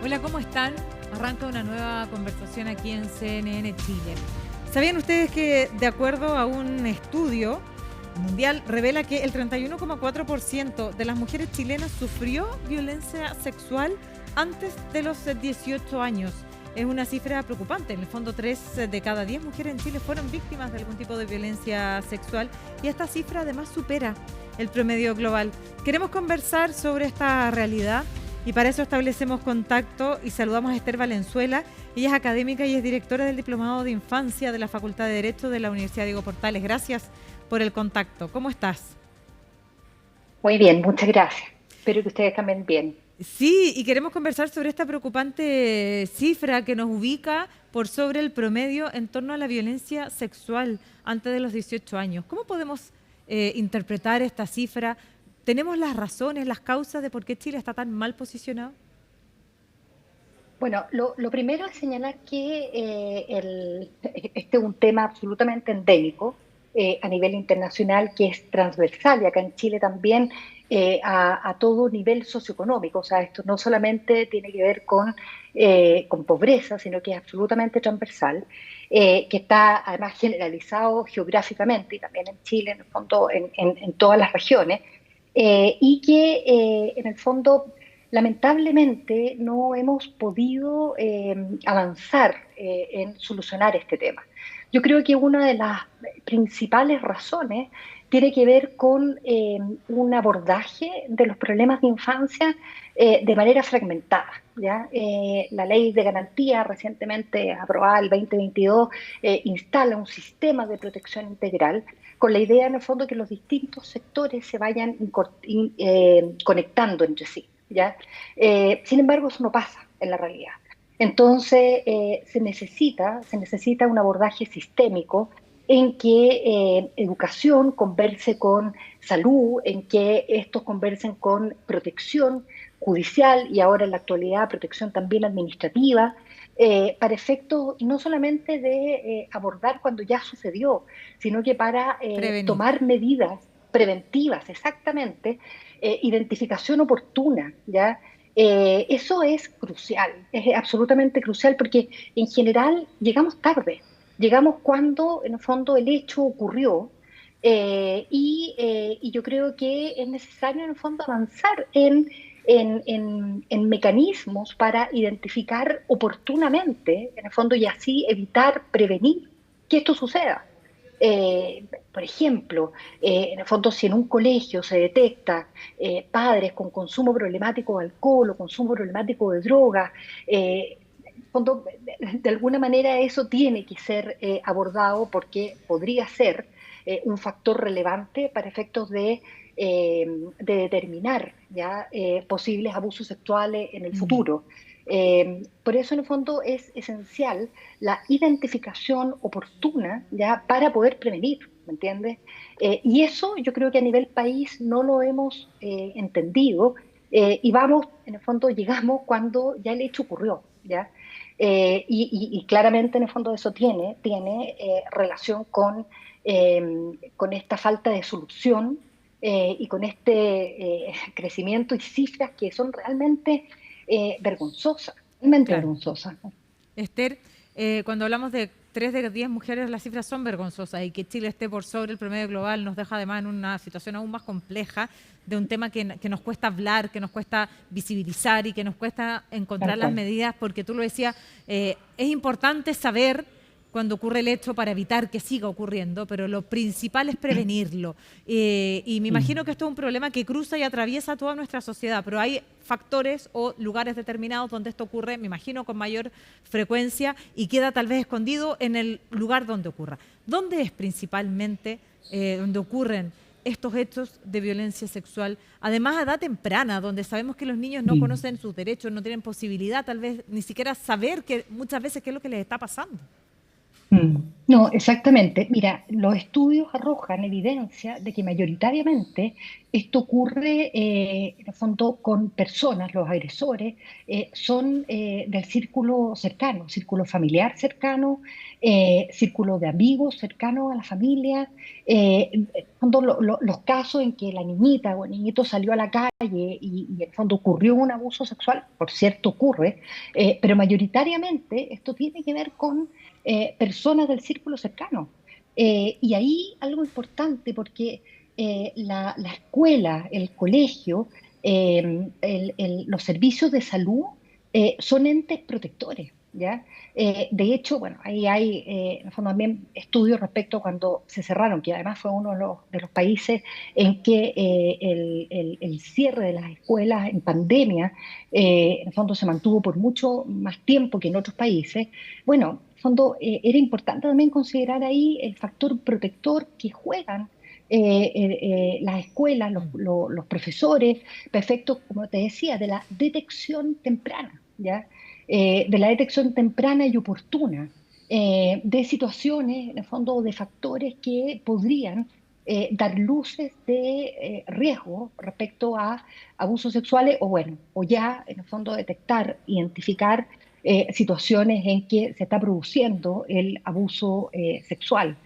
Hola, ¿cómo están? Arranca una nueva conversación aquí en CNN Chile. ¿Sabían ustedes que, de acuerdo a un estudio mundial, revela que el 31,4% de las mujeres chilenas sufrió violencia sexual antes de los 18 años? Es una cifra preocupante. En el fondo, 3 de cada 10 mujeres en Chile fueron víctimas de algún tipo de violencia sexual y esta cifra además supera el promedio global. Queremos conversar sobre esta realidad y para eso establecemos contacto y saludamos a Esther Valenzuela. Ella es académica y es directora del Diplomado de Infancia de la Facultad de Derecho de la Universidad Diego Portales. Gracias por el contacto. ¿Cómo estás? Muy bien, muchas gracias. Espero que ustedes también bien. Sí, y queremos conversar sobre esta preocupante cifra que nos ubica por sobre el promedio en torno a la violencia sexual antes de los 18 años. ¿Cómo podemos interpretar esta cifra? ¿Tenemos las razones, las causas de por qué Chile está tan mal posicionado? Bueno, lo primero es señalar que este es un tema absolutamente endémico a nivel internacional, que es transversal y acá en Chile también a todo nivel socioeconómico. O sea, esto no solamente tiene que ver con pobreza, sino que es absolutamente transversal, que está además generalizado geográficamente y también en Chile, en el fondo, en todas las regiones, y que en el fondo lamentablemente no hemos podido avanzar en solucionar este tema. Yo creo que una de las principales razones tiene que ver con un abordaje de los problemas de infancia de manera fragmentada. ¿Ya? La ley de garantía recientemente aprobada el 2022 instala un sistema de protección integral con la idea en el fondo que los distintos sectores se vayan conectando entre sí. ¿Ya? Sin embargo, eso no pasa en la realidad. Entonces, se necesita un abordaje sistémico en que educación converse con salud, en que estos conversen con protección judicial y ahora en la actualidad protección también administrativa, para efectos no solamente de abordar cuando ya sucedió, sino que para Prevenir. tomar medidas preventivas, exactamente, identificación oportuna, ¿ya? Eso es crucial, es absolutamente crucial porque en general llegamos tarde, llegamos cuando en el fondo el hecho ocurrió y yo creo que es necesario en el fondo avanzar en mecanismos para identificar oportunamente, en el fondo, y así evitar, prevenir que esto suceda. Por ejemplo, en el fondo, si en un colegio se detecta padres con consumo problemático de alcohol o consumo problemático de droga, en el fondo, de alguna manera eso tiene que ser abordado porque podría ser un factor relevante para efectos de determinar ¿ya? Posibles abusos sexuales en el Mm. futuro. Por eso, en el fondo, es esencial la identificación oportuna ya para poder prevenir, ¿me entiendes? Y eso yo creo que a nivel país no lo hemos entendido y vamos, en el fondo, llegamos cuando ya el hecho ocurrió, ¿ya? Y claramente, en el fondo, eso tiene relación eh, con esta falta de solución y con este crecimiento y cifras que son realmente Claro. vergonzosas. Esther, cuando hablamos de 3 de 10 mujeres, las cifras son vergonzosas y que Chile esté por sobre el promedio global nos deja además en una situación aún más compleja de un tema que nos cuesta hablar, que nos cuesta visibilizar y que nos cuesta Tal encontrar las cual. medidas, porque tú lo decías, es importante saber cuando ocurre el hecho para evitar que siga ocurriendo, pero lo principal es prevenirlo. Y me imagino que esto es un problema que cruza y atraviesa toda nuestra sociedad, pero hay factores o lugares determinados donde esto ocurre, me imagino, con mayor frecuencia y queda tal vez escondido en el lugar donde ocurra. ¿Dónde es principalmente donde ocurren estos hechos de violencia sexual, además a edad temprana, donde sabemos que los niños no Mm. conocen sus derechos, no tienen posibilidad tal vez ni siquiera saber que muchas veces qué es lo que les está pasando? Mm. No, exactamente. Mira, los estudios arrojan evidencia de que mayoritariamente esto ocurre en el fondo con personas, los agresores, son del círculo cercano, círculo familiar cercano, círculo de amigos cercanos a la familia. En el fondo, los casos en que la niñita o el niñito salió a la calle y en el fondo ocurrió un abuso sexual, por cierto ocurre, pero mayoritariamente esto tiene que ver con personas del círculo cercano. Y ahí algo importante, porque la escuela, el colegio, los servicios de salud son entes protectores. ¿Ya? De hecho, bueno, ahí hay en el fondo también estudios respecto a cuando se cerraron, que además fue uno de los países en que el cierre de las escuelas en pandemia, en el fondo se mantuvo por mucho más tiempo que en otros países. Bueno, en el fondo era importante también considerar ahí el factor protector que juegan las escuelas, los profesores, perfecto, como te decía, de la detección temprana, ¿ya? De la detección temprana y oportuna de situaciones, en el fondo, de factores que podrían dar luces de riesgo respecto a abusos sexuales o bueno, o ya en el fondo detectar, identificar situaciones en que se está produciendo el abuso sexual.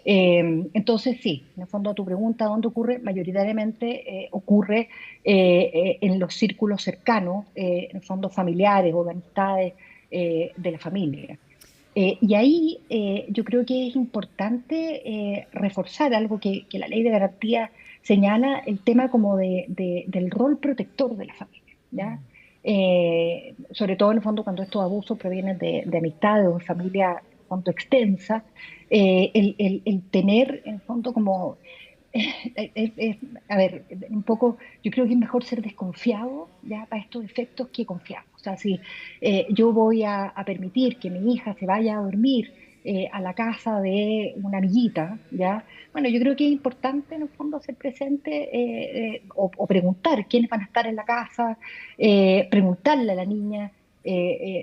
Entonces, sí, en el fondo a tu pregunta, ¿dónde ocurre? Mayoritariamente ocurre en los círculos cercanos, en el fondo familiares o de amistades de la familia. Y ahí yo creo que es importante reforzar algo que la ley de garantía señala, el tema como del rol protector de la familia, ¿ya? Sobre todo en el fondo cuando estos abusos provienen de amistades o de familia en el fondo extensa, el tener en el fondo como a ver, un poco, yo creo que es mejor ser desconfiado ya para estos efectos que confiado. O sea, si yo voy a permitir que mi hija se vaya a dormir a la casa de una amiguita, ¿ya? Bueno, yo creo que es importante en el fondo hacer presente o preguntar quiénes van a estar en la casa, preguntarle a la niña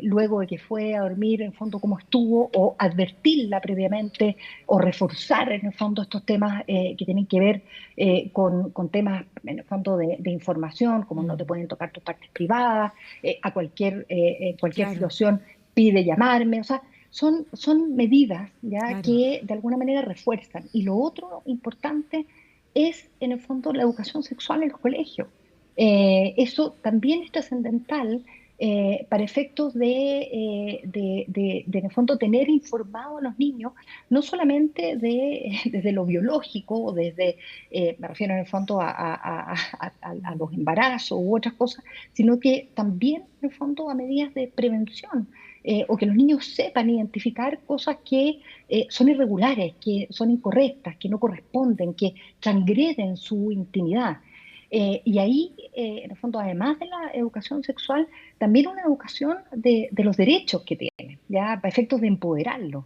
luego de que fue a dormir, en el fondo, cómo estuvo, o advertirla previamente, o reforzar, en el fondo, estos temas que tienen que ver con temas, en el fondo, de información, como no te Mm, pueden tocar tus partes privadas, en cualquier claro, situación pide llamarme, o sea, son medidas ya claro. que de alguna manera refuerzan. Y lo otro importante es, en el fondo, la educación sexual en el colegio. Eso también es trascendental para efectos en el fondo, tener informado a los niños, no solamente desde lo biológico, me refiero en el fondo a los embarazos u otras cosas, sino que también, en el fondo, a medidas de prevención, o que los niños sepan identificar cosas que son irregulares, que son incorrectas, que no corresponden, que transgreden su intimidad. Y ahí, en el fondo, además de la educación sexual, también una educación de los derechos que tienen, ya para efectos de empoderarlos.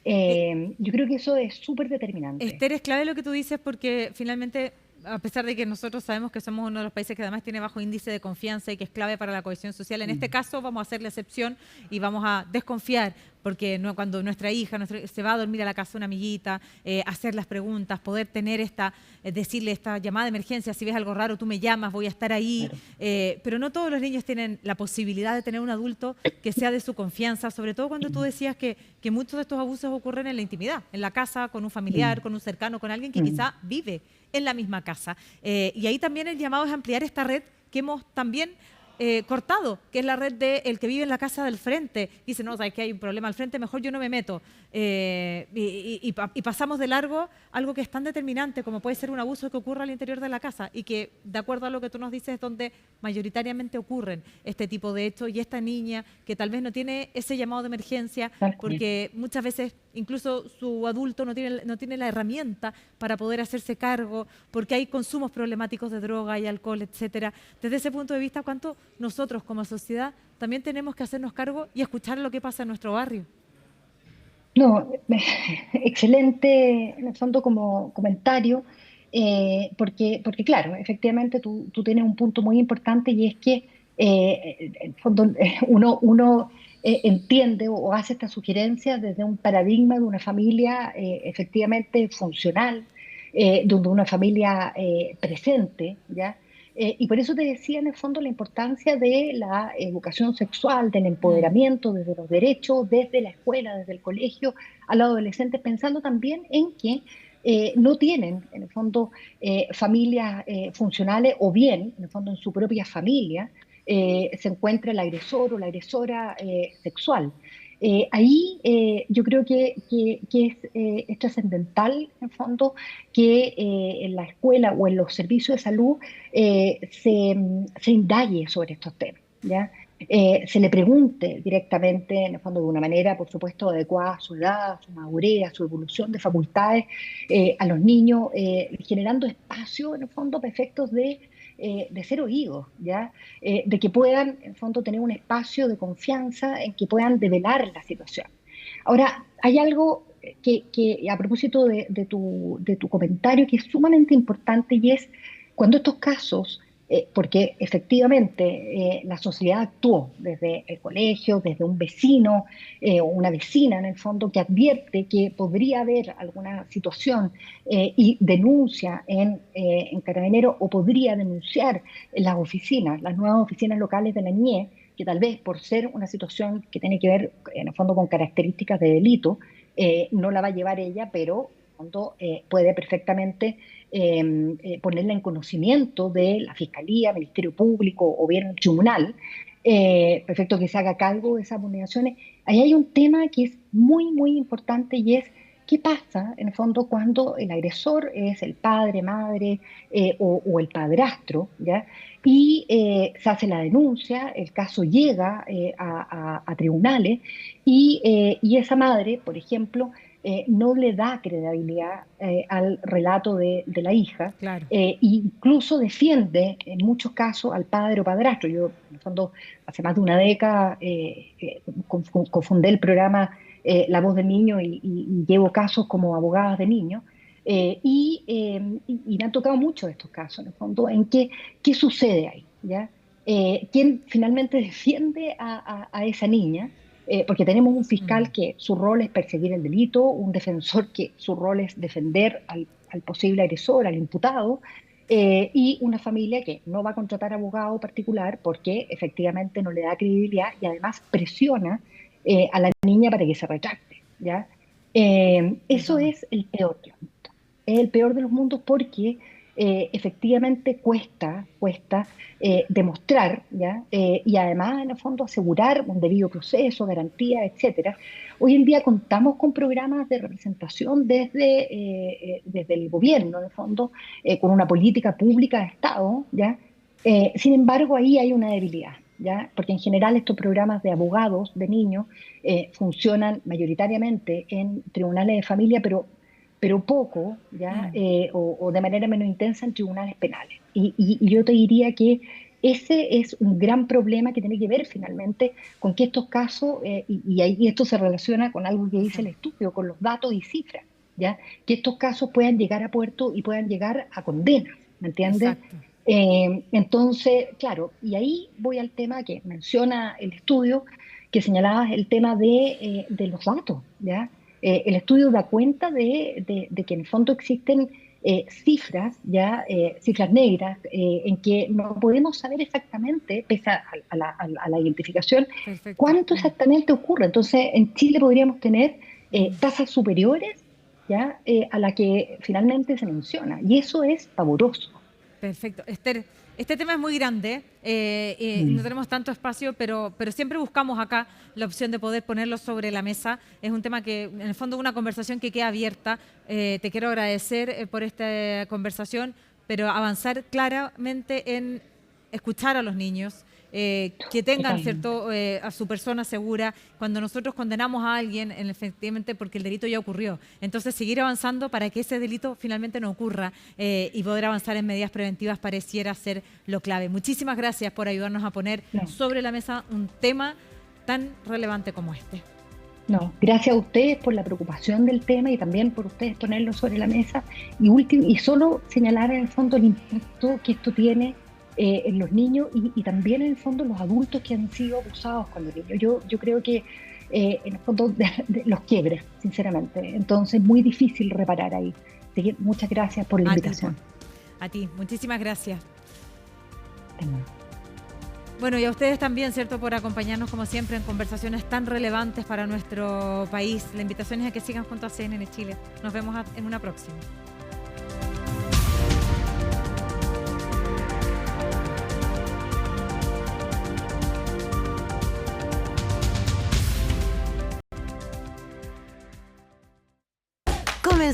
Eh, Yo creo que eso es súper determinante. Esther, es clave lo que tú dices porque finalmente, a pesar de que nosotros sabemos que somos uno de los países que además tiene bajo índice de confianza y que es clave para la cohesión social, en este caso vamos a hacer la excepción y vamos a desconfiar porque cuando nuestra hija se va a dormir a la casa de una amiguita, hacer las preguntas, poder tener decirle esta llamada de emergencia, si ves algo raro tú me llamas, voy a estar ahí, Claro. pero no todos los niños tienen la posibilidad de tener un adulto que sea de su confianza, sobre todo cuando tú decías que muchos de estos abusos ocurren en la intimidad, en la casa, con un familiar, Mm, con un cercano, con alguien que mm. quizá vive en la misma casa. Y ahí también el llamado es ampliar esta red que hemos también cortado, que es la red de el que vive en la casa del frente. Dice, no, sabes que hay un problema al frente, mejor yo no me meto. Y pasamos de largo algo que es tan determinante como puede ser un abuso que ocurra al interior de la casa y que, de acuerdo a lo que tú nos dices, es donde mayoritariamente ocurren este tipo de hechos y esta niña que tal vez no tiene ese llamado de emergencia Tal cual. porque muchas veces incluso su adulto no tiene la herramienta para poder hacerse cargo, porque hay consumos problemáticos de droga y alcohol, etcétera. Desde ese punto de vista, ¿cuánto nosotros como sociedad también tenemos que hacernos cargo y escuchar lo que pasa en nuestro barrio? No, excelente en el fondo como comentario, porque claro, efectivamente tú tienes un punto muy importante y es que en el fondo uno entiende o hace esta sugerencia desde un paradigma de una familia efectivamente funcional, de una familia presente, ¿ya? Y por eso te decía en el fondo la importancia de la educación sexual, del Mm. empoderamiento desde los derechos, desde la escuela, desde el colegio, a los adolescentes, pensando también en que no tienen, en el fondo, familias funcionales o bien, en el fondo, en su propia familia, se encuentra el agresor o la agresora sexual. Ahí yo creo es trascendental, en el fondo, que en la escuela o en los servicios de salud se indague sobre estos temas, ¿ya? Se le pregunte directamente, en el fondo, de una manera, por supuesto, adecuada a su edad, a su madurez, a su evolución de facultades, a los niños, generando espacio, en el fondo, para efectos de ser oídos, ¿ya? De que puedan, en el fondo, tener un espacio de confianza en que puedan develar la situación. Ahora, hay algo que a propósito de tu comentario, que es sumamente importante y es cuando estos casos, porque efectivamente la sociedad actuó desde el colegio, desde un vecino o una vecina en el fondo que advierte que podría haber alguna situación y denuncia en Carabineros o podría denunciar en las oficinas, las nuevas oficinas locales de la niñez, que tal vez por ser una situación que tiene que ver en el fondo con características de delito, no la va a llevar ella, pero en el fondo, puede perfectamente ponerla en conocimiento de la Fiscalía, Ministerio Público o bien el tribunal, perfecto que se haga cargo de esas vulneraciones. Ahí hay un tema que es muy, muy importante y es qué pasa en el fondo cuando el agresor es el padre, madre o el padrastro, ¿ya? Y se hace la denuncia, el caso llega a tribunales y esa madre, por ejemplo, no le da credibilidad al relato de la hija, Claro. incluso defiende en muchos casos al padre o padrastro. Yo, en el fondo, hace más de una década confundí el programa La Voz del Niño y llevo casos como abogadas de niños. Y me han tocado muchos de estos casos, en el fondo, en qué sucede ahí, ¿ya? ¿Quién finalmente defiende a esa niña? Porque tenemos un fiscal Mm. que su rol es perseguir el delito, un defensor que su rol es defender al posible agresor, al imputado, y una familia que no va a contratar abogado particular porque efectivamente no le da credibilidad y además presiona a la niña para que se retracte, ¿ya? Qué Eso drama. es el peor de los mundos. Es el peor de los mundos porque efectivamente cuesta demostrar, ¿ya? Y además, en el fondo, asegurar un debido proceso, garantía, etcétera. Hoy en día contamos con programas de representación desde el gobierno, en el fondo, con una política pública de Estado, ¿ya? Sin embargo, ahí hay una debilidad, ¿ya? Porque en general estos programas de abogados de niños funcionan mayoritariamente en tribunales de familia, pero poco, ¿ya? Mm. O de manera menos intensa en tribunales penales. Y yo te diría que ese es un gran problema que tiene que ver finalmente con que estos casos, y ahí esto se relaciona con algo que dice el estudio, con los datos y cifras, ¿ya? Que estos casos puedan llegar a puerto y puedan llegar a condenas, ¿me entiendes? Exacto. Entonces, claro, y ahí voy al tema que menciona el estudio, que señalaba el tema de los datos, ¿ya? El estudio da cuenta de que en el fondo existen cifras, ya cifras negras, en que no podemos saber exactamente, pese a la identificación, Perfecto. cuánto Mm. exactamente ocurre. Entonces, en Chile podríamos tener Mm. tasas superiores, ya a la que finalmente se menciona, y eso es pavoroso. Perfecto. Esther, este tema es muy grande, no Mm. tenemos tanto espacio, pero siempre buscamos acá la opción de poder ponerlo sobre la mesa. Es un tema que, en el fondo, es una conversación que queda abierta. Te quiero agradecer por esta conversación, pero avanzar claramente en escuchar a los niños, que tengan Totalmente. cierto a su persona segura cuando nosotros condenamos a alguien efectivamente porque el delito ya ocurrió. Entonces seguir avanzando para que ese delito finalmente no ocurra y poder avanzar en medidas preventivas pareciera ser lo clave. Muchísimas gracias por ayudarnos a poner No. sobre la mesa un tema tan relevante como este. No, gracias a ustedes por la preocupación del tema y también por ustedes ponerlo sobre la mesa. Y solo señalar en el fondo el impacto que esto tiene en los niños y también en el fondo los adultos que han sido abusados cuando niños. Yo creo que en el fondo de los quiebres, sinceramente. Entonces, muy difícil reparar ahí. Así que muchas gracias por la A ti, invitación. a ti, muchísimas gracias. También. Bueno, y a ustedes también, ¿cierto?, por acompañarnos como siempre en conversaciones tan relevantes para nuestro país. La invitación es a que sigan junto a CNN Chile. Nos vemos en una próxima.